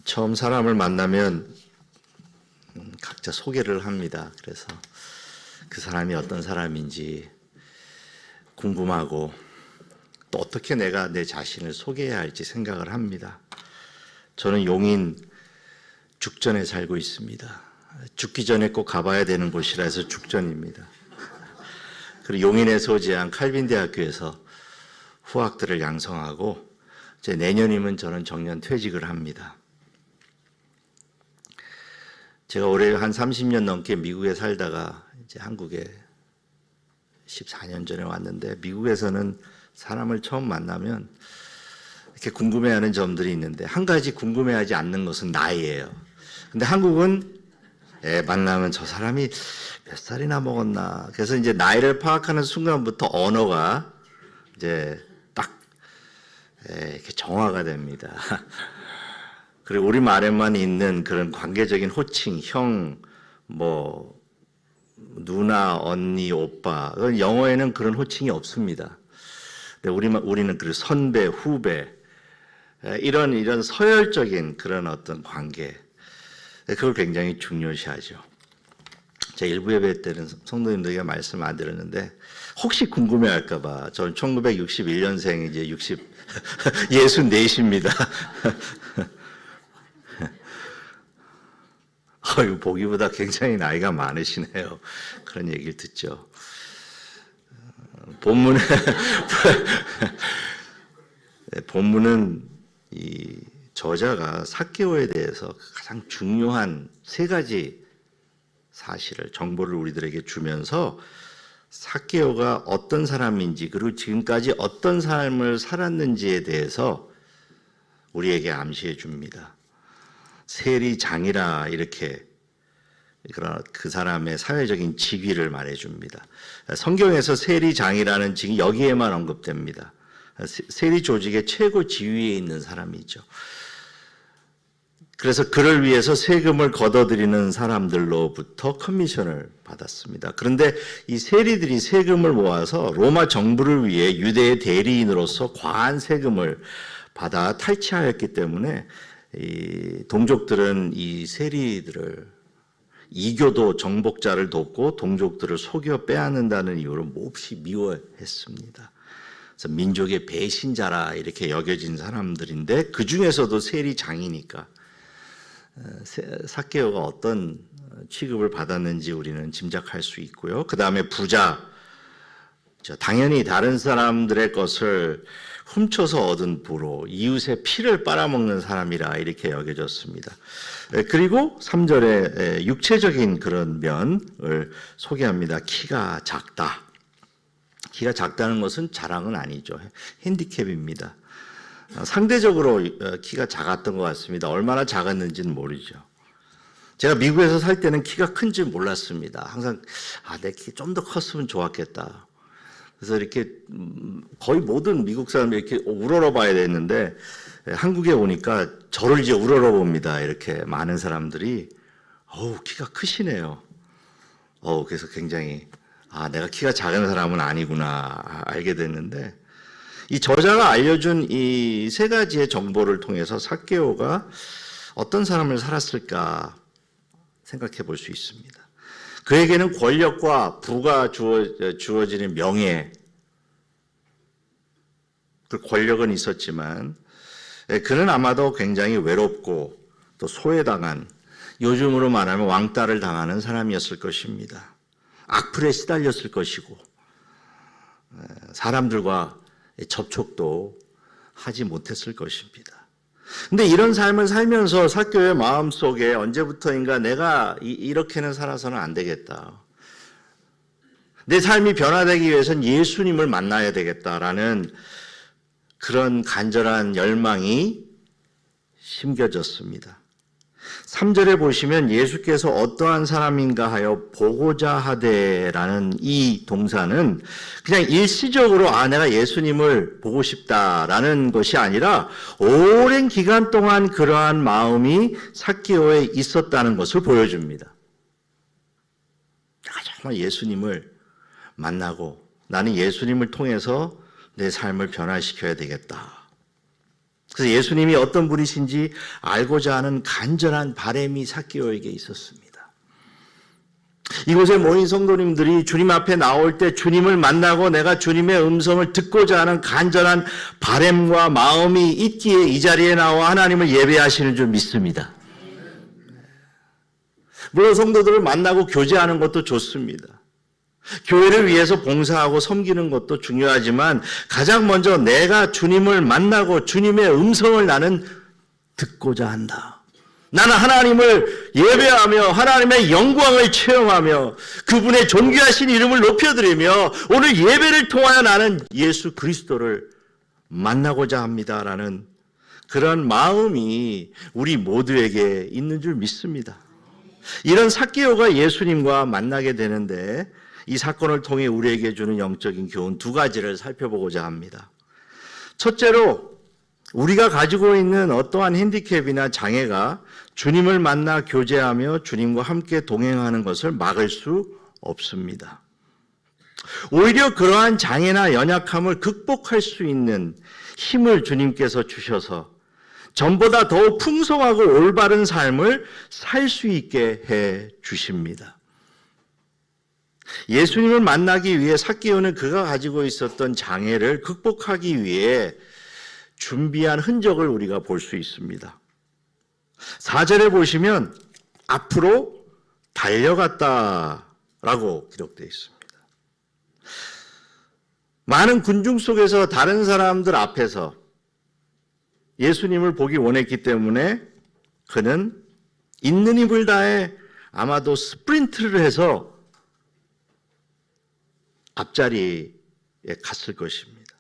처음 사람을 만나면 각자 소개를 합니다. 그래서 그 사람이 어떤 사람인지 궁금하고 또 어떻게 내가 내 자신을 소개해야 할지 생각을 합니다. 저는 용인 죽전에 살고 있습니다. 죽기 전에 꼭 가봐야 되는 곳이라 해서 죽전입니다. 그리고 용인에 소재한 칼빈 대학교에서 후학들을 양성하고 이제 내년이면 저는 정년 퇴직을 합니다. 제가 올해 한 30년 넘게 미국에 살다가 이제 한국에 14년 전에 왔는데, 미국에서는 사람을 처음 만나면 이렇게 궁금해하는 점들이 있는데 한 가지 궁금해하지 않는 것은 나이예요. 근데 한국은 만나면 저 사람이 몇 살이나 먹었나, 그래서 이제 나이를 파악하는 순간부터 언어가 이제 딱 이렇게 정화가 됩니다. 그리고 우리 말에만 있는 그런 관계적인 호칭, 형, 뭐 누나, 언니, 오빠, 영어에는 그런 호칭이 없습니다. 우리는 그 선배, 후배, 이런 서열적인 그런 어떤 관계, 그걸 굉장히 중요시하죠. 제가 일부 예배 때는 성도님들에게 말씀 안 드렸는데 혹시 궁금해할까봐, 저는 1961년생 이제 64입니다. 보기보다 굉장히 나이가 많으시네요. 그런 얘기를 듣죠. 본문은 이 저자가 삭개오에 대해서 가장 중요한 세 가지 사실을, 정보를 우리들에게 주면서 삭개오가 어떤 사람인지, 그리고 지금까지 어떤 삶을 살았는지에 대해서 우리에게 암시해 줍니다. 세리장이라 이렇게 그 사람의 사회적인 직위를 말해줍니다. 성경에서 세리장이라는 직이 여기에만 언급됩니다. 세리 조직의 최고 지위에 있는 사람이죠. 그래서 그를 위해서 세금을 걷어들이는 사람들로부터 커미션을 받았습니다. 그런데 이 세리들이 세금을 모아서 로마 정부를 위해 유대의 대리인으로서 과한 세금을 받아 탈취하였기 때문에 이 동족들은 이 세리들을, 이교도 정복자를 돕고 동족들을 속여 빼앗는다는 이유로 몹시 미워했습니다. 그래서 민족의 배신자라 이렇게 여겨진 사람들인데, 그 중에서도 세리장이니까 삭개오가 어떤 취급을 받았는지 우리는 짐작할 수 있고요. 그 다음에 부자, 당연히 다른 사람들의 것을 훔쳐서 얻은 부로 이웃의 피를 빨아먹는 사람이라 이렇게 여겨졌습니다. 그리고 3절에 육체적인 그런 면을 소개합니다. 키가 작다. 키가 작다는 것은 자랑은 아니죠. 핸디캡입니다. 상대적으로 키가 작았던 것 같습니다. 얼마나 작았는지는 모르죠. 제가 미국에서 살 때는 키가 큰 줄 몰랐습니다. 항상 내 키 좀 더 컸으면 좋았겠다. 그래서 이렇게 거의 모든 미국 사람들이 이렇게 우러러 봐야 되는데, 한국에 오니까 저를 이제 우러러 봅니다. 이렇게 많은 사람들이 키가 크시네요. 그래서 굉장히 내가 키가 작은 사람은 아니구나 알게 됐는데, 이 저자가 알려준 이 세 가지의 정보를 통해서 삭개오가 어떤 사람을 살았을까 생각해 볼 수 있습니다. 그에게는 권력과 부가 주어지는 명예, 그 권력은 있었지만 그는 아마도 굉장히 외롭고 또 소외당한, 요즘으로 말하면 왕따를 당하는 사람이었을 것입니다. 악플에 시달렸을 것이고 사람들과 접촉도 하지 못했을 것입니다. 근데 이런 삶을 살면서 삭개오의 마음속에 언제부터인가 내가 이렇게는 살아서는 안 되겠다, 내 삶이 변화되기 위해서는 예수님을 만나야 되겠다라는 그런 간절한 열망이 심겨졌습니다. 3절에 보시면 예수께서 어떠한 사람인가 하여 보고자 하되라는 이 동사는 그냥 일시적으로 내가 예수님을 보고 싶다라는 것이 아니라 오랜 기간 동안 그러한 마음이 삭개오에 있었다는 것을 보여줍니다. 내가 정말 예수님을 만나고 나는 예수님을 통해서 내 삶을 변화시켜야 되겠다. 그래서 예수님이 어떤 분이신지 알고자 하는 간절한 바람이 삭개오에게 있었습니다. 이곳에 모인 성도님들이 주님 앞에 나올 때 주님을 만나고 내가 주님의 음성을 듣고자 하는 간절한 바람과 마음이 있기에 이 자리에 나와 하나님을 예배하시는 줄 믿습니다. 물론 성도들을 만나고 교제하는 것도 좋습니다. 교회를 위해서 봉사하고 섬기는 것도 중요하지만 가장 먼저 내가 주님을 만나고 주님의 음성을 나는 듣고자 한다. 나는 하나님을 예배하며 하나님의 영광을 체험하며 그분의 존귀하신 이름을 높여드리며 오늘 예배를 통하여 나는 예수 그리스도를 만나고자 합니다라는 그런 마음이 우리 모두에게 있는 줄 믿습니다. 이런 삭개오가 예수님과 만나게 되는데 이 사건을 통해 우리에게 주는 영적인 교훈 두 가지를 살펴보고자 합니다. 첫째로 우리가 가지고 있는 어떠한 핸디캡이나 장애가 주님을 만나 교제하며 주님과 함께 동행하는 것을 막을 수 없습니다. 오히려 그러한 장애나 연약함을 극복할 수 있는 힘을 주님께서 주셔서 전보다 더욱 풍성하고 올바른 삶을 살 수 있게 해 주십니다. 예수님을 만나기 위해 삭개오는 그가 가지고 있었던 장애를 극복하기 위해 준비한 흔적을 우리가 볼 수 있습니다. 4절에 보시면 앞으로 달려갔다라고 기록되어 있습니다. 많은 군중 속에서 다른 사람들 앞에서 예수님을 보기 원했기 때문에 그는 있는 힘을 다해 아마도 스프린트를 해서 앞자리에 갔을 것입니다.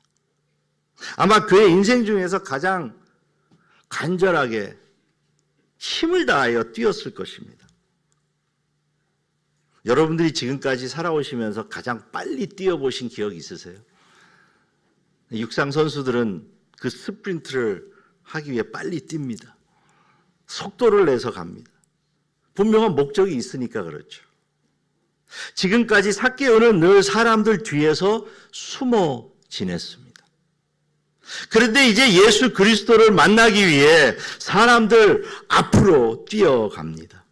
아마 그의 인생 중에서 가장 간절하게 힘을 다하여 뛰었을 것입니다. 여러분들이 지금까지 살아오시면서 가장 빨리 뛰어보신 기억이 있으세요? 육상 선수들은 그 스프린트를 하기 위해 빨리 뜁니다. 속도를 내서 갑니다. 분명한 목적이 있으니까 그렇죠. 지금까지 삭개오는 늘 사람들 뒤에서 숨어 지냈습니다. 그런데 이제 예수 그리스도를 만나기 위해 사람들 앞으로 뛰어갑니다.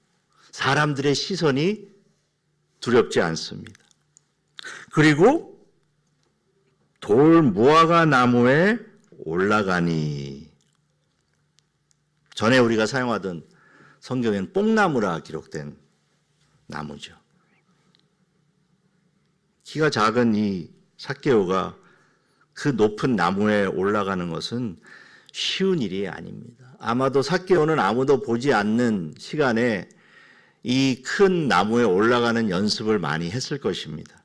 사람들의 시선이 두렵지 않습니다. 그리고 돌 무화과 나무에 올라가니, 전에 우리가 사용하던 성경엔 뽕나무라 기록된 나무죠. 키가 작은 이 삭개오가 그 높은 나무에 올라가는 것은 쉬운 일이 아닙니다. 아마도 삭개오는 아무도 보지 않는 시간에 이 큰 나무에 올라가는 연습을 많이 했을 것입니다.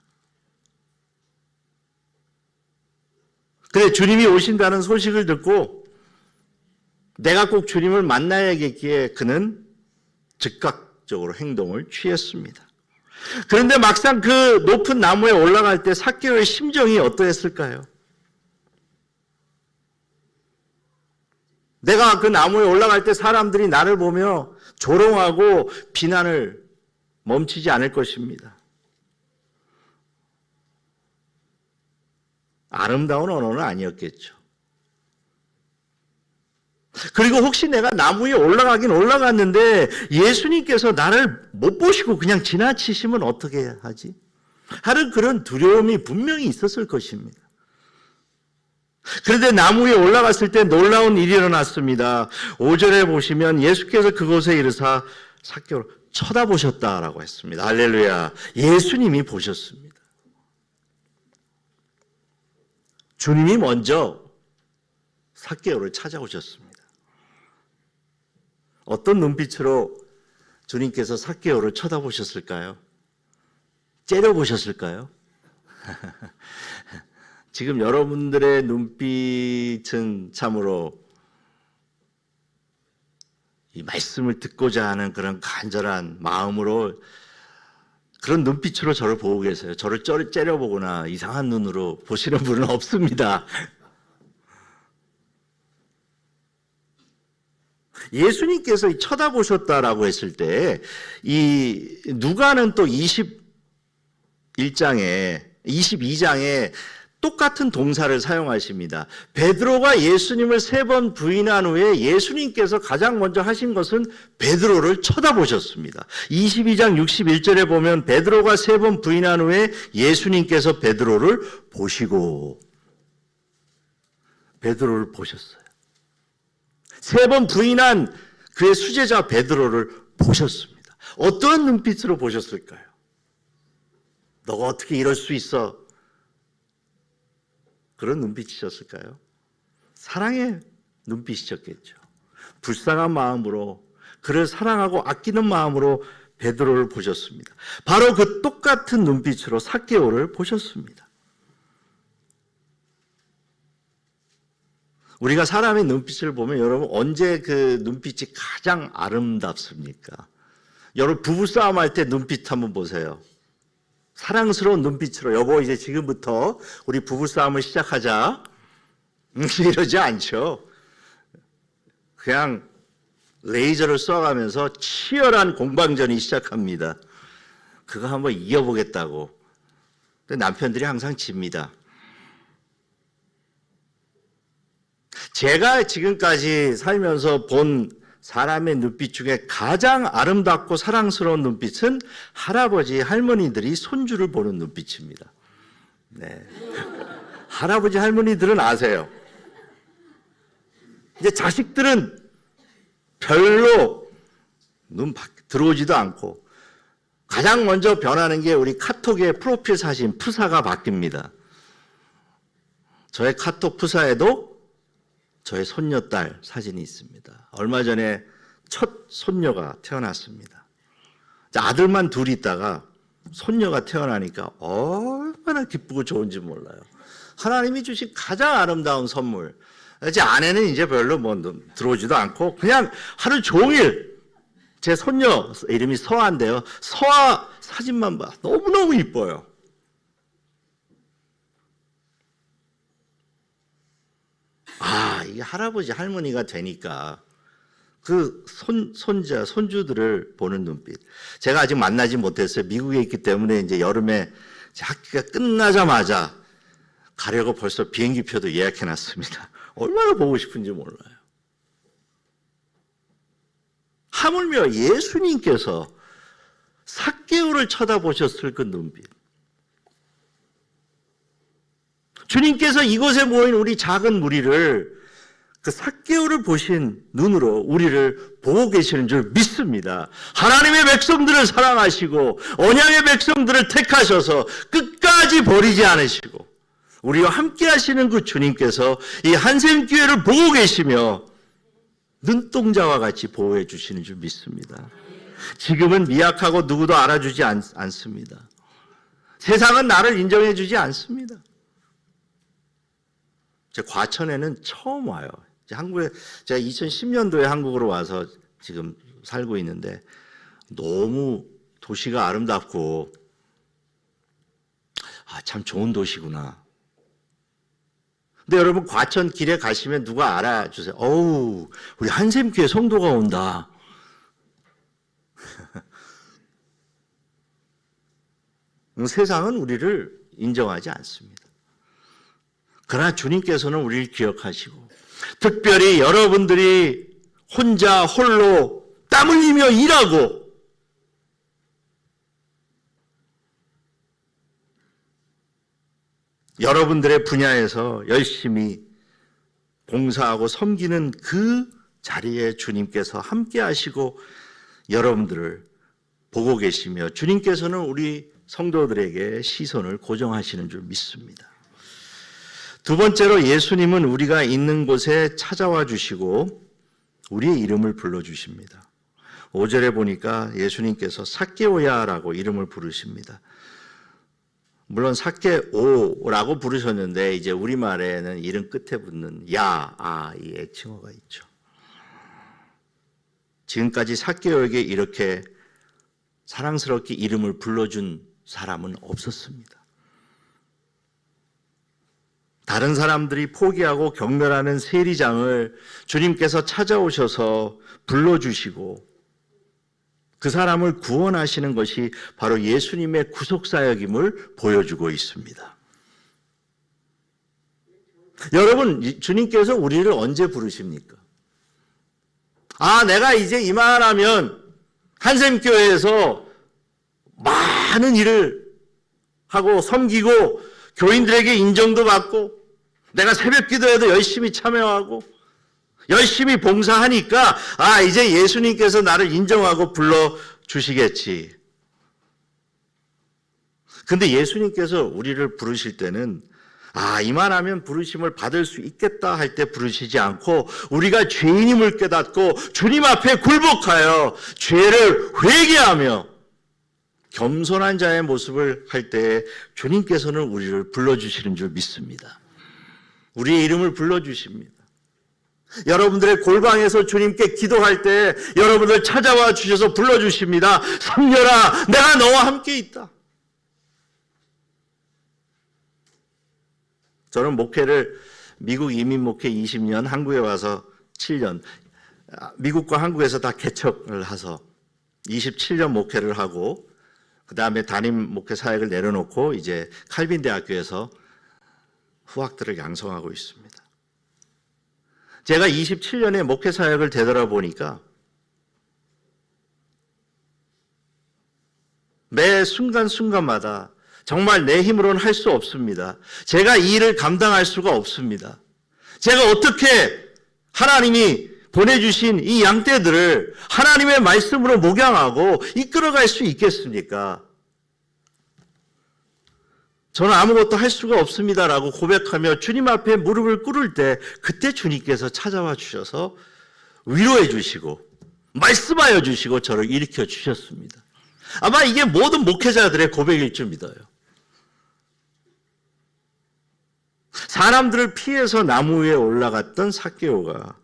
그래, 주님이 오신다는 소식을 듣고 내가 꼭 주님을 만나야겠기에 그는 즉각적으로 행동을 취했습니다. 그런데 막상 그 높은 나무에 올라갈 때 삭개오의 심정이 어떠했을까요? 내가 그 나무에 올라갈 때 사람들이 나를 보며 조롱하고 비난을 멈추지 않을 것입니다. 아름다운 언어는 아니었겠죠. 그리고 혹시 내가 나무에 올라가긴 올라갔는데 예수님께서 나를 못 보시고 그냥 지나치시면 어떻게 하지? 하는 그런 두려움이 분명히 있었을 것입니다. 그런데 나무 위에 올라갔을 때 놀라운 일이 일어났습니다. 5절에 보시면 예수께서 그곳에 이르사 삭개오를 쳐다보셨다라고 했습니다. 할렐루야. 예수님이 보셨습니다. 주님이 먼저 삭개오를 찾아오셨습니다. 어떤 눈빛으로 주님께서 삭개오를 쳐다보셨을까요? 째려보셨을까요? 지금 여러분들의 눈빛은 참으로 이 말씀을 듣고자 하는 그런 간절한 마음으로 그런 눈빛으로 저를 보고 계세요. 저를 째려보거나 이상한 눈으로 보시는 분은 없습니다. 예수님께서 쳐다보셨다라고 했을 때 이 누가는 또 22장에 똑같은 동사를 사용하십니다. 베드로가 예수님을 3번 부인한 후에 예수님께서 가장 먼저 하신 것은 베드로를 쳐다보셨습니다. 22장 61절에 보면 베드로가 3번 부인한 후에 예수님께서 베드로를 보시고, 베드로를 보셨어요. 3번 부인한 그의 수제자 베드로를 보셨습니다. 어떠한 눈빛으로 보셨을까요? 너가 어떻게 이럴 수 있어? 그런 눈빛이셨을까요? 사랑의 눈빛이셨겠죠. 불쌍한 마음으로, 그를 사랑하고 아끼는 마음으로 베드로를 보셨습니다. 바로 그 똑같은 눈빛으로 삭개오를 보셨습니다. 우리가 사람의 눈빛을 보면 여러분 언제 그 눈빛이 가장 아름답습니까? 여러분 부부싸움 할 때 눈빛 한번 보세요. 사랑스러운 눈빛으로 여보 이제 지금부터 우리 부부싸움을 시작하자 이러지 않죠. 그냥 레이저를 쏘아가면서 치열한 공방전이 시작합니다. 그거 한번 이겨보겠다고. 근데 남편들이 항상 집니다. 제가 지금까지 살면서 본 사람의 눈빛 중에 가장 아름답고 사랑스러운 눈빛은 할아버지, 할머니들이 손주를 보는 눈빛입니다. 네. 할아버지, 할머니들은 아세요. 이제 자식들은 별로 눈 들어오지도 않고 가장 먼저 변하는 게 우리 카톡의 프로필 사진, 프사가 바뀝니다. 저의 카톡 프사에도 저의 손녀딸 사진이 있습니다. 얼마 전에 첫 손녀가 태어났습니다. 아들만 둘이 있다가 손녀가 태어나니까 얼마나 기쁘고 좋은지 몰라요. 하나님이 주신 가장 아름다운 선물. 제 아내는 이제 별로 뭐 들어오지도 않고 그냥 하루 종일 제 손녀 이름이 서아인데요. 서아 사진만 봐. 너무너무 이뻐요. 이게 할아버지, 할머니가 되니까 그 손자, 손주들을 보는 눈빛. 제가 아직 만나지 못했어요. 미국에 있기 때문에 이제 여름에 학기가 끝나자마자 가려고 벌써 비행기표도 예약해놨습니다. 얼마나 보고 싶은지 몰라요. 하물며 예수님께서 삭개오를 쳐다보셨을 그 눈빛. 주님께서 이곳에 모인 우리 작은 무리를 그 삭개오를 보신 눈으로 우리를 보고 계시는 줄 믿습니다. 하나님의 백성들을 사랑하시고 언약의 백성들을 택하셔서 끝까지 버리지 않으시고 우리와 함께 하시는 그 주님께서 이 한샘교회를 보고 계시며 눈동자와 같이 보호해 주시는 줄 믿습니다. 지금은 미약하고 누구도 알아주지 않습니다. 세상은 나를 인정해 주지 않습니다. 제 과천에는 처음 와요. 한국에 제가 2010년도에 한국으로 와서 지금 살고 있는데 너무 도시가 아름답고 참 좋은 도시구나. 근데 여러분 과천 길에 가시면 누가 알아주세요. 어우, 우리 한샘교회 성도가 온다. 세상은 우리를 인정하지 않습니다. 그러나 주님께서는 우리를 기억하시고 특별히 여러분들이 혼자 홀로 땀 흘리며 일하고 여러분들의 분야에서 열심히 봉사하고 섬기는 그 자리에 주님께서 함께 하시고 여러분들을 보고 계시며 주님께서는 우리 성도들에게 시선을 고정하시는 줄 믿습니다. 두 번째로 예수님은 우리가 있는 곳에 찾아와 주시고 우리의 이름을 불러주십니다. 5절에 보니까 예수님께서 삭개오야라고 이름을 부르십니다. 물론 삭개오라고 부르셨는데 이제 우리말에는 이름 끝에 붙는 야, 이 애칭어가 있죠. 지금까지 삭개오에게 이렇게 사랑스럽게 이름을 불러준 사람은 없었습니다. 다른 사람들이 포기하고 경멸하는 세리장을 주님께서 찾아오셔서 불러주시고 그 사람을 구원하시는 것이 바로 예수님의 구속사역임을 보여주고 있습니다. 여러분, 주님께서 우리를 언제 부르십니까? 내가 이제 이만하면 한샘교회에서 많은 일을 하고 섬기고 교인들에게 인정도 받고 내가 새벽 기도에도 열심히 참여하고 열심히 봉사하니까 이제 예수님께서 나를 인정하고 불러주시겠지. 근데 예수님께서 우리를 부르실 때는 이만하면 부르심을 받을 수 있겠다 할 때 부르시지 않고 우리가 죄인임을 깨닫고 주님 앞에 굴복하여 죄를 회개하며 겸손한 자의 모습을 할 때에 주님께서는 우리를 불러주시는 줄 믿습니다. 우리의 이름을 불러주십니다. 여러분들의 골방에서 주님께 기도할 때 여러분들 찾아와 주셔서 불러주십니다. 성녀라, 내가 너와 함께 있다. 저는 목회를 미국 이민 목회 20년, 한국에 와서 7년, 미국과 한국에서 다 개척을 해서 27년 목회를 하고 그 다음에 담임 목회 사역을 내려놓고 이제 칼빈 대학교에서 후학들을 양성하고 있습니다. 제가 27년의 목회 사역을 되돌아보니까 매 순간순간마다 정말 내 힘으로는 할 수 없습니다. 제가 이 일을 감당할 수가 없습니다. 제가 어떻게 하나님이 보내주신 이 양떼들을 하나님의 말씀으로 목양하고 이끌어갈 수 있겠습니까? 저는 아무것도 할 수가 없습니다라고 고백하며 주님 앞에 무릎을 꿇을 때 그때 주님께서 찾아와 주셔서 위로해 주시고 말씀하여 주시고 저를 일으켜 주셨습니다. 아마 이게 모든 목회자들의 고백일 줄 믿어요. 사람들을 피해서 나무 위에 올라갔던 삭개오가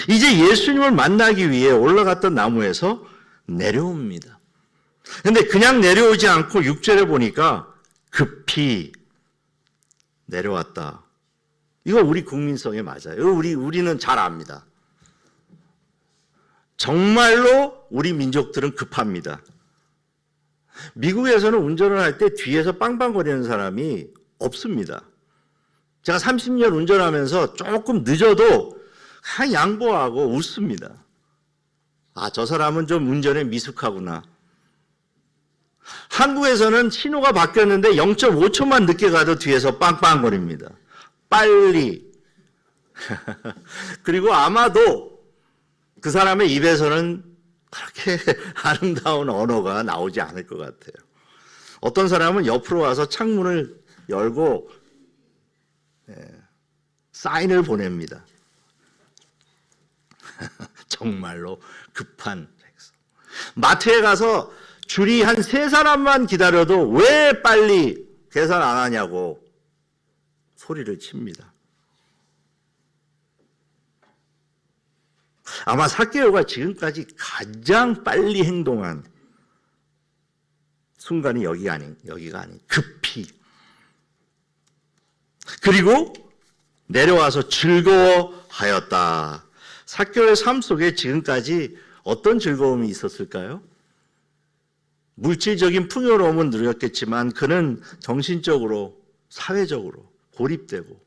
이제 예수님을 만나기 위해 올라갔던 나무에서 내려옵니다. 그런데 그냥 내려오지 않고 6절에 보니까 급히 내려왔다. 이거 우리 국민성에 맞아요. 우리는 잘 압니다. 정말로 우리 민족들은 급합니다. 미국에서는 운전을 할 때 뒤에서 빵빵거리는 사람이 없습니다. 제가 30년 운전하면서 조금 늦어도 그냥 양보하고 웃습니다. 저 사람은 좀 운전에 미숙하구나. 한국에서는 신호가 바뀌었는데 0.5초만 늦게 가도 뒤에서 빵빵거립니다. 빨리. 그리고 아마도 그 사람의 입에서는 그렇게 아름다운 언어가 나오지 않을 것 같아요. 어떤 사람은 옆으로 와서 창문을 열고 사인을 보냅니다. 정말로 급한 백성. 마트에 가서 줄이 한 3사람만 기다려도 왜 빨리 계산 안 하냐고 소리를 칩니다. 아마 삭개오가 지금까지 가장 빨리 행동한 순간이 여기가 아닌 급히. 그리고 내려와서 즐거워하였다. 삭개오의 삶 속에 지금까지 어떤 즐거움이 있었을까요? 물질적인 풍요로움은 누렸겠지만 그는 정신적으로, 사회적으로 고립되고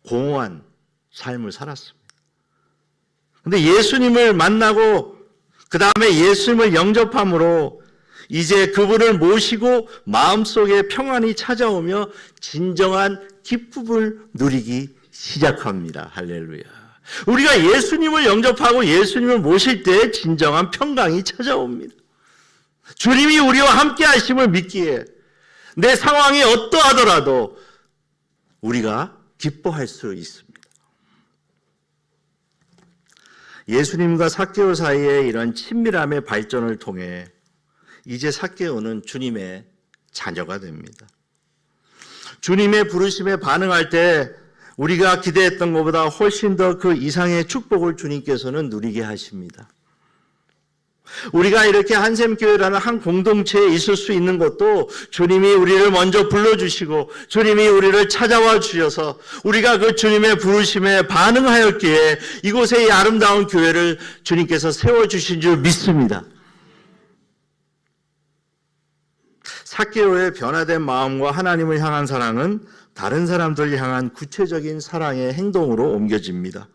공허한 삶을 살았습니다. 그런데 예수님을 만나고 그 다음에 예수님을 영접함으로 이제 그분을 모시고 마음속에 평안이 찾아오며 진정한 기쁨을 누리기 시작합니다. 할렐루야. 우리가 예수님을 영접하고 예수님을 모실 때 진정한 평강이 찾아옵니다. 주님이 우리와 함께 하심을 믿기에 내 상황이 어떠하더라도 우리가 기뻐할 수 있습니다. 예수님과 삭개오 사이의 이런 친밀함의 발전을 통해 이제 삭개오는 주님의 자녀가 됩니다. 주님의 부르심에 반응할 때 우리가 기대했던 것보다 훨씬 더 그 이상의 축복을 주님께서는 누리게 하십니다. 우리가 이렇게 한샘교회라는 한 공동체에 있을 수 있는 것도 주님이 우리를 먼저 불러주시고 주님이 우리를 찾아와 주셔서 우리가 그 주님의 부르심에 반응하였기에 이곳에 이 아름다운 교회를 주님께서 세워주신 줄 믿습니다. 삭개오의 변화된 마음과 하나님을 향한 사랑은 다른 사람들을 향한 구체적인 사랑의 행동으로 옮겨집니다.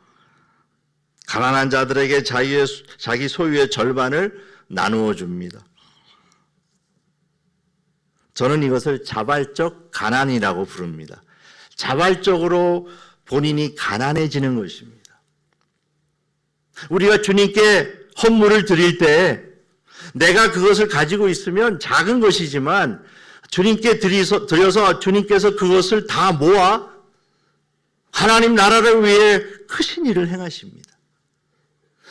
가난한 자들에게 자기 소유의 절반을 나누어 줍니다. 저는 이것을 자발적 가난이라고 부릅니다. 자발적으로 본인이 가난해지는 것입니다. 우리가 주님께 헌물을 드릴 때 내가 그것을 가지고 있으면 작은 것이지만 주님께 드려서 주님께서 그것을 다 모아 하나님 나라를 위해 크신 일을 행하십니다.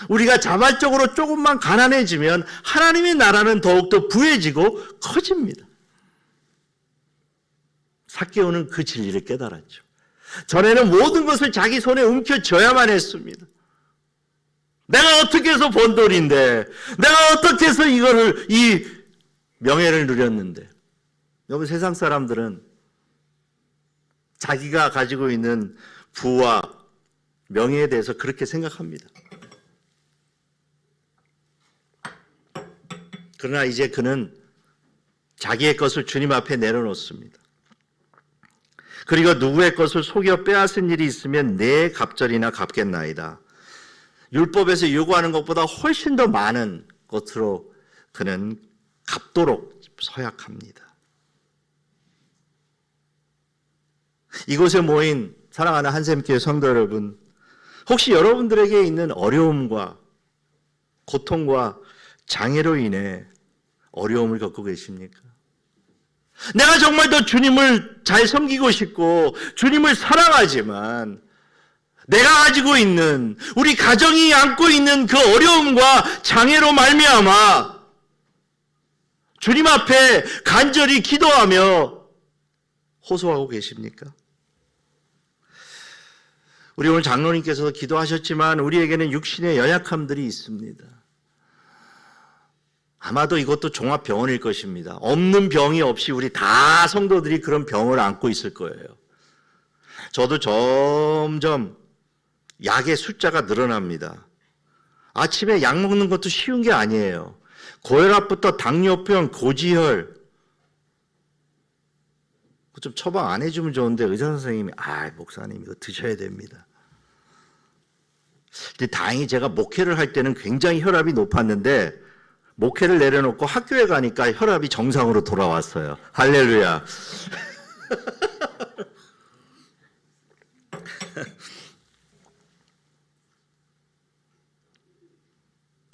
우리가 자발적으로 조금만 가난해지면 하나님의 나라는 더욱더 부해지고 커집니다. 삭개오는 그 진리를 깨달았죠. 전에는 모든 것을 자기 손에 움켜쥐어야만 했습니다. 내가 어떻게 해서 번 돈인데, 내가 어떻게 해서 이 명예를 누렸는데. 여러분, 세상 사람들은 자기가 가지고 있는 부와 명예에 대해서 그렇게 생각합니다. 그러나 이제 그는 자기의 것을 주님 앞에 내려놓습니다. 그리고 누구의 것을 속여 빼앗은 일이 있으면 내 갑절이나 갚겠나이다. 율법에서 요구하는 것보다 훨씬 더 많은 것으로 그는 갚도록 서약합니다. 이곳에 모인 사랑하는 한샘교회 성도 여러분, 혹시 여러분들에게 있는 어려움과 고통과 장애로 인해 어려움을 겪고 계십니까? 내가 정말 더 주님을 잘 섬기고 싶고 주님을 사랑하지만 내가 가지고 있는, 우리 가정이 안고 있는 그 어려움과 장애로 말미암아 주님 앞에 간절히 기도하며 호소하고 계십니까? 우리 오늘 장로님께서도 기도하셨지만 우리에게는 육신의 연약함들이 있습니다. 아마도 이것도 종합병원일 것입니다. 없는 병이 없이 우리 다 성도들이 그런 병을 안고 있을 거예요. 저도 점점 약의 숫자가 늘어납니다. 아침에 약 먹는 것도 쉬운 게 아니에요. 고혈압부터 당뇨병, 고지혈. 좀 처방 안 해주면 좋은데 의사 선생님이 목사님 이거 드셔야 됩니다. 근데 다행히 제가 목회를 할 때는 굉장히 혈압이 높았는데 목회를 내려놓고 학교에 가니까 혈압이 정상으로 돌아왔어요. 할렐루야.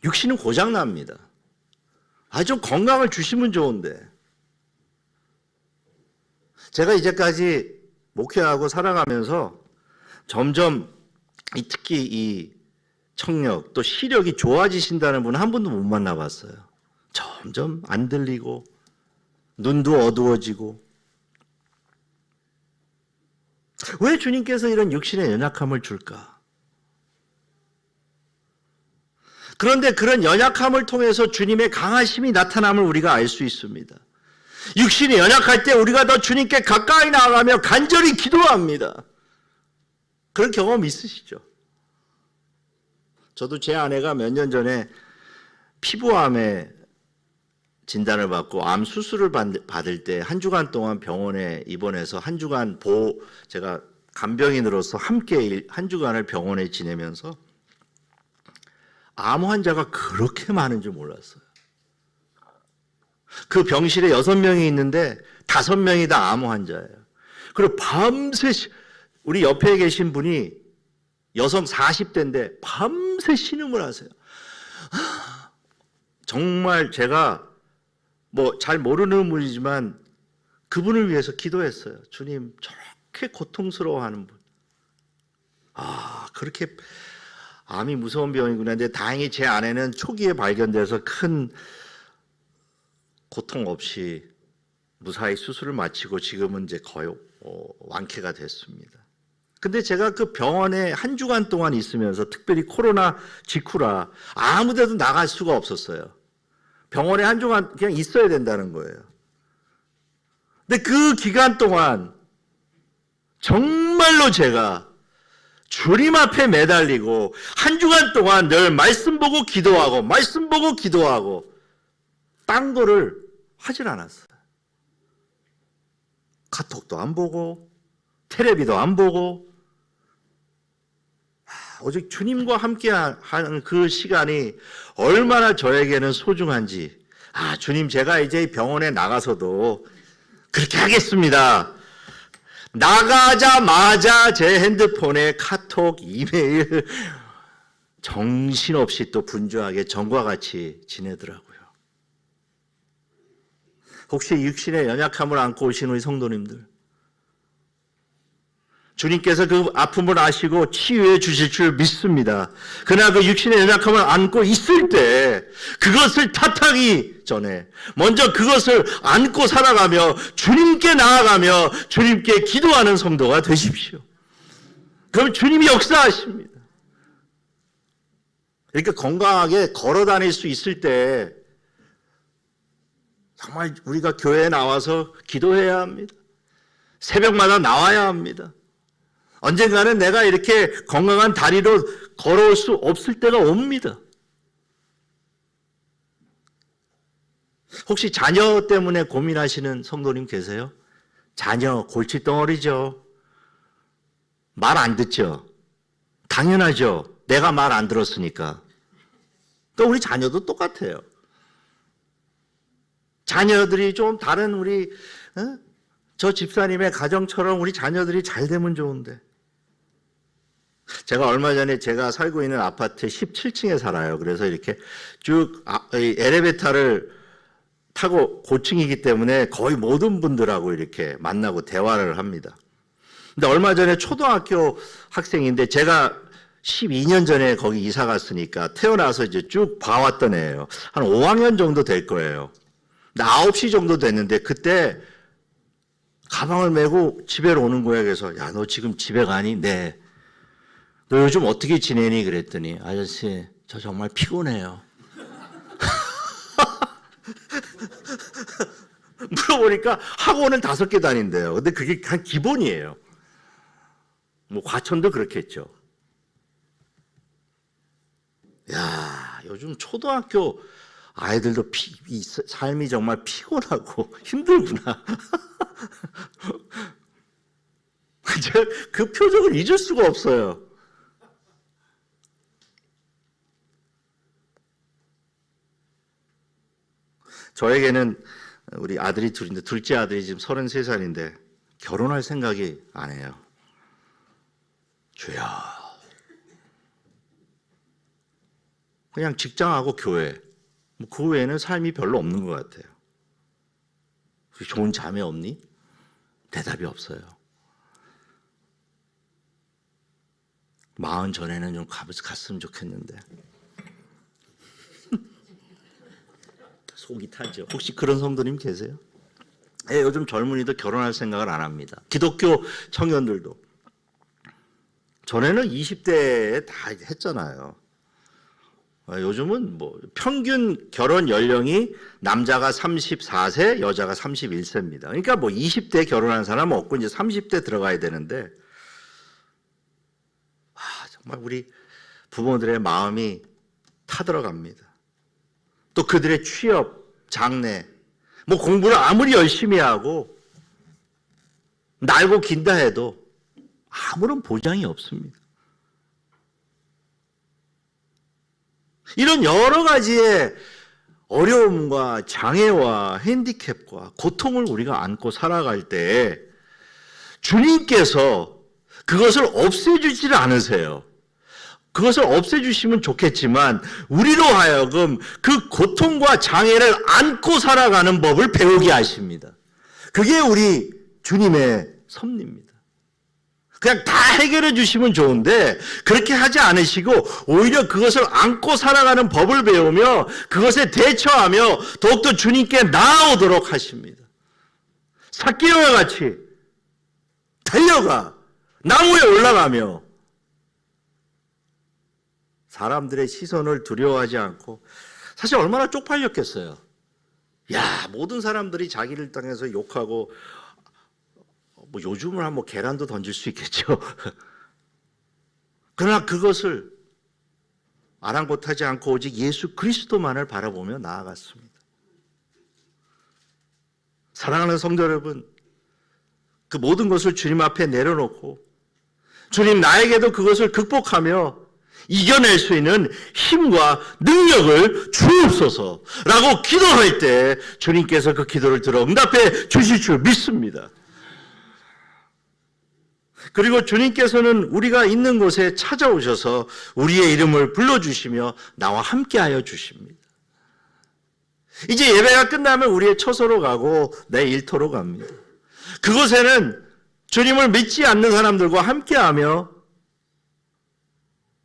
육신은 고장납니다. 좀 건강을 주시면 좋은데. 제가 이제까지 목회하고 살아가면서 점점 특히 이 청력 또 시력이 좋아지신다는 분은 한 분도 못 만나봤어요. 점점 안 들리고 눈도 어두워지고. 왜 주님께서 이런 육신의 연약함을 줄까? 그런데 그런 연약함을 통해서 주님의 강하심이 나타남을 우리가 알 수 있습니다. 육신이 연약할 때 우리가 더 주님께 가까이 나아가며 간절히 기도합니다. 그런 경험 있으시죠? 저도 제 아내가 몇 년 전에 피부암에 진단을 받고 암 수술을 받을 때 한 주간 동안 병원에 입원해서 한 주간 제가 간병인으로서 함께 한 주간을 병원에 지내면서 암 환자가 그렇게 많은 줄 몰랐어요. 그 병실에 6명이 있는데 5명이 다 암 환자예요. 그리고 밤새 우리 옆에 계신 분이 여성 40대인데 밤새 신음을 하세요. 정말 제가 잘 모르는 분이지만 그분을 위해서 기도했어요. 주님, 저렇게 고통스러워하는 분. 그렇게 암이 무서운 병이구나. 근데 다행히 제 아내는 초기에 발견돼서 큰 고통 없이 무사히 수술을 마치고 지금은 이제 거의 완쾌가 됐습니다. 근데 제가 그 병원에 한 주간 동안 있으면서 특별히 코로나 직후라 아무 데도 나갈 수가 없었어요. 병원에 한 주간 그냥 있어야 된다는 거예요. 근데 그 기간 동안 정말로 제가 주님 앞에 매달리고 한 주간 동안 늘 말씀 보고 기도하고 말씀 보고 기도하고 딴 거를 하질 않았어요. 카톡도 안 보고 텔레비도 안 보고 오직 주님과 함께 하는 그 시간이 얼마나 저에게는 소중한지, 주님, 제가 이제 병원에 나가서도 그렇게 하겠습니다. 나가자마자 제 핸드폰에 카톡, 이메일 정신없이 또 분주하게 전과 같이 지내더라고요. 혹시 육신의 연약함을 안고 오신 우리 성도님들, 주님께서 그 아픔을 아시고 치유해 주실 줄 믿습니다. 그러나 그 육신의 연약함을 안고 있을 때 그것을 탓하기 전에 먼저 그것을 안고 살아가며 주님께 나아가며 주님께 기도하는 성도가 되십시오. 그럼 주님이 역사하십니다. 이렇게 건강하게 걸어 다닐 수 있을 때 정말 우리가 교회에 나와서 기도해야 합니다. 새벽마다 나와야 합니다. 언젠가는 내가 이렇게 건강한 다리로 걸어올 수 없을 때가 옵니다. 혹시 자녀 때문에 고민하시는 성도님 계세요? 자녀 골칫덩어리죠. 말 안 듣죠. 당연하죠. 내가 말 안 들었으니까. 또 우리 자녀도 똑같아요. 자녀들이 좀 다른 우리 저 집사님의 가정처럼 우리 자녀들이 잘 되면 좋은데. 제가 얼마 전에 제가 살고 있는 아파트 17층에 살아요. 그래서 이렇게 쭉 엘리베이터를 타고 고층이기 때문에 거의 모든 분들하고 이렇게 만나고 대화를 합니다. 근데 얼마 전에 초등학교 학생인데 제가 12년 전에 거기 이사 갔으니까 태어나서 이제 쭉 봐왔던 애예요. 한 5학년 정도 될 거예요. 근데 9시 정도 됐는데 그때 가방을 메고 집에로 오는 거예요. 그래서 야, 너 지금 집에 가니? 네. 너 요즘 어떻게 지내니? 그랬더니 아저씨, 저 정말 피곤해요. 물어보니까 학원은 5개 다닌대요. 근데 그게 그냥 기본이에요. 뭐 과천도 그렇겠죠. 야, 요즘 초등학교 아이들도 이 삶이 정말 피곤하고 힘들구나. 제가 그 표정을 잊을 수가 없어요. 저에게는 우리 아들이 둘인데 둘째 아들이 지금 33살인데 결혼할 생각이 안 해요. 주여. 그냥 직장하고 교회. 그 외에는 삶이 별로 없는 것 같아요. 좋은 자매 없니? 대답이 없어요. 40 전에는 좀 갔으면 좋겠는데. 속이 타죠. 혹시 그런 성도님 계세요? 네, 요즘 젊은이도 결혼할 생각을 안 합니다. 기독교 청년들도. 전에는 20대에 다 했잖아요. 요즘은 뭐 평균 결혼 연령이 남자가 34세, 여자가 31세입니다. 그러니까 뭐 20대 결혼한 사람은 없고 이제 30대 들어가야 되는데, 정말 우리 부모들의 마음이 타들어갑니다. 또 그들의 취업, 장래, 뭐 공부를 아무리 열심히 하고 날고 긴다 해도 아무런 보장이 없습니다. 이런 여러 가지의 어려움과 장애와 핸디캡과 고통을 우리가 안고 살아갈 때 주님께서 그것을 없애주지를 않으세요. 그것을 없애주시면 좋겠지만 우리로 하여금 그 고통과 장애를 안고 살아가는 법을 배우게 하십니다. 그게 우리 주님의 섭리입니다. 그냥 다 해결해 주시면 좋은데 그렇게 하지 않으시고 오히려 그것을 안고 살아가는 법을 배우며 그것에 대처하며 더욱더 주님께 나아오도록 하십니다. 삭개오와 같이 달려가 나무에 올라가며 사람들의 시선을 두려워하지 않고, 사실 얼마나 쪽팔렸겠어요. 야, 모든 사람들이 자기를 향해서 욕하고, 뭐 요즘은 한번 계란도 던질 수 있겠죠. 그러나 그것을 아랑곳하지 않고 오직 예수 그리스도만을 바라보며 나아갔습니다. 사랑하는 성도 여러분, 그 모든 것을 주님 앞에 내려놓고 주님 나에게도 그것을 극복하며 이겨낼 수 있는 힘과 능력을 주옵소서라고 기도할 때 주님께서 그 기도를 들어 응답해 주실 줄 믿습니다. 그리고 주님께서는 우리가 있는 곳에 찾아오셔서 우리의 이름을 불러주시며 나와 함께하여 주십니다. 이제 예배가 끝나면 우리의 처소로 가고 내 일터로 갑니다. 그곳에는 주님을 믿지 않는 사람들과 함께하며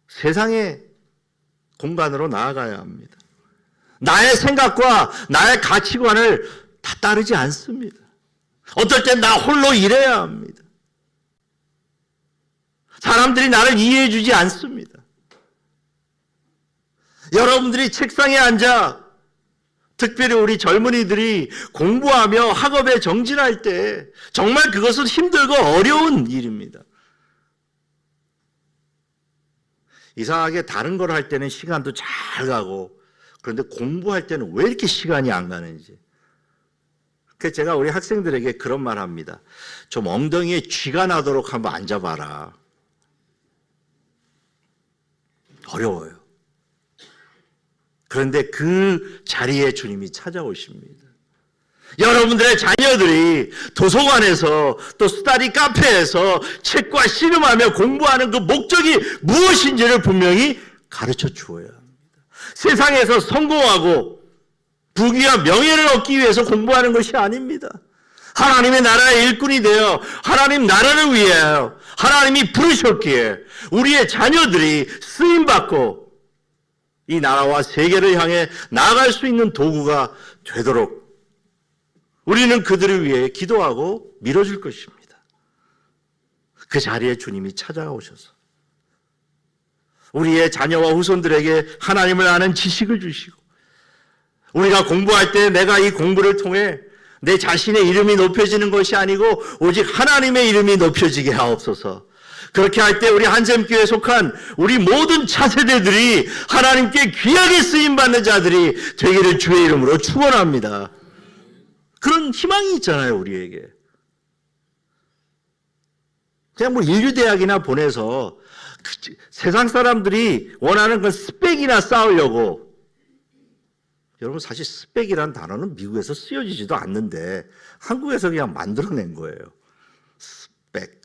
세상의 공간으로 나아가야 합니다. 나의 생각과 나의 가치관을 다 따르지 않습니다. 어떨 땐 나 홀로 일해야 합니다. 사람들이 나를 이해해 주지 않습니다. 여러분들이 책상에 앉아 특별히 우리 젊은이들이 공부하며 학업에 정진할 때 정말 그것은 힘들고 어려운 일입니다. 이상하게 다른 걸 할 때는 시간도 잘 가고 그런데 공부할 때는 왜 이렇게 시간이 안 가는지. 그래서 제가 우리 학생들에게 그런 말 합니다. 좀 엉덩이에 쥐가 나도록 한번 앉아봐라. 어려워요. 그런데 그 자리에 주님이 찾아오십니다. 여러분들의 자녀들이 도서관에서 또 스터디 카페에서 책과 씨름하며 공부하는 그 목적이 무엇인지를 분명히 가르쳐 주어야 합니다. 세상에서 성공하고 부귀와 명예를 얻기 위해서 공부하는 것이 아닙니다. 하나님의 나라의 일꾼이 되어 하나님 나라를 위하여 하나님이 부르셨기에 우리의 자녀들이 쓰임받고 이 나라와 세계를 향해 나아갈 수 있는 도구가 되도록 우리는 그들을 위해 기도하고 밀어줄 것입니다. 그 자리에 주님이 찾아오셔서 우리의 자녀와 후손들에게 하나님을 아는 지식을 주시고 우리가 공부할 때 내가 이 공부를 통해 내 자신의 이름이 높여지는 것이 아니고 오직 하나님의 이름이 높여지게 하옵소서. 그렇게 할 때 우리 한샘교회에 속한 우리 모든 차세대들이 하나님께 귀하게 쓰임받는 자들이 되기를 주의 이름으로 축원합니다. 그런 희망이 있잖아요, 우리에게. 그냥 뭐 인류대학이나 보내서 세상 사람들이 원하는 그 스펙이나 쌓으려고. 여러분 사실 스펙이라는 단어는 미국에서 쓰여지지도 않는데 한국에서 그냥 만들어낸 거예요. 스펙.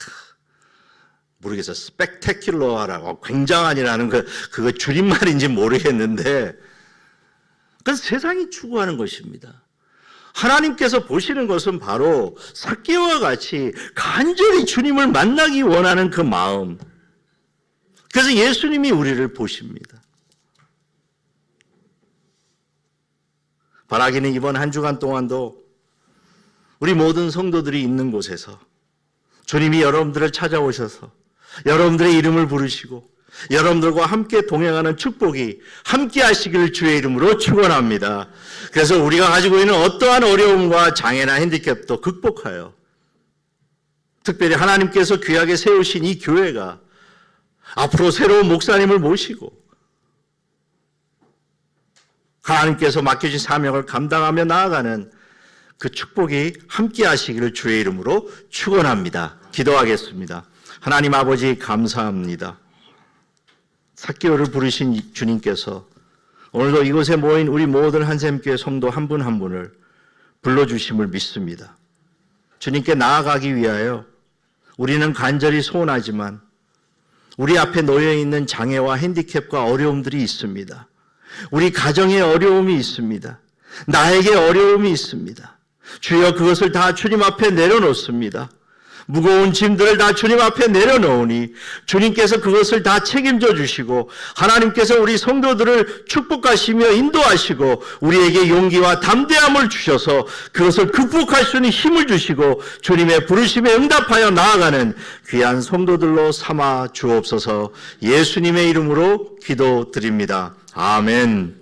모르겠어요. 스펙테큘러라고 굉장한이라는 그거 줄임말인지 모르겠는데 그건 세상이 추구하는 것입니다. 하나님께서 보시는 것은 바로 삭개오와 같이 간절히 주님을 만나기 원하는 그 마음. 그래서 예수님이 우리를 보십니다. 바라기는 이번 한 주간 동안도 우리 모든 성도들이 있는 곳에서 주님이 여러분들을 찾아오셔서 여러분들의 이름을 부르시고 여러분들과 함께 동행하는 축복이 함께 하시기를 주의 이름으로 축원합니다. 그래서 우리가 가지고 있는 어떠한 어려움과 장애나 핸디캡도 극복하여 특별히 하나님께서 귀하게 세우신 이 교회가 앞으로 새로운 목사님을 모시고 하나님께서 맡겨진 사명을 감당하며 나아가는 그 축복이 함께 하시기를 주의 이름으로 축원합니다. 기도하겠습니다. 하나님 아버지 감사합니다. 삭개오를 부르신 주님께서 오늘도 이곳에 모인 우리 모든 한샘교회 성도 한 분 한 분을 불러주심을 믿습니다. 주님께 나아가기 위하여 우리는 간절히 소원하지만 우리 앞에 놓여있는 장애와 핸디캡과 어려움들이 있습니다. 우리 가정에 어려움이 있습니다. 나에게 어려움이 있습니다. 주여 그것을 다 주님 앞에 내려놓습니다. 무거운 짐들을 다 주님 앞에 내려놓으니 주님께서 그것을 다 책임져 주시고 하나님께서 우리 성도들을 축복하시며 인도하시고 우리에게 용기와 담대함을 주셔서 그것을 극복할 수 있는 힘을 주시고 주님의 부르심에 응답하여 나아가는 귀한 성도들로 삼아 주옵소서. 예수님의 이름으로 기도드립니다. 아멘.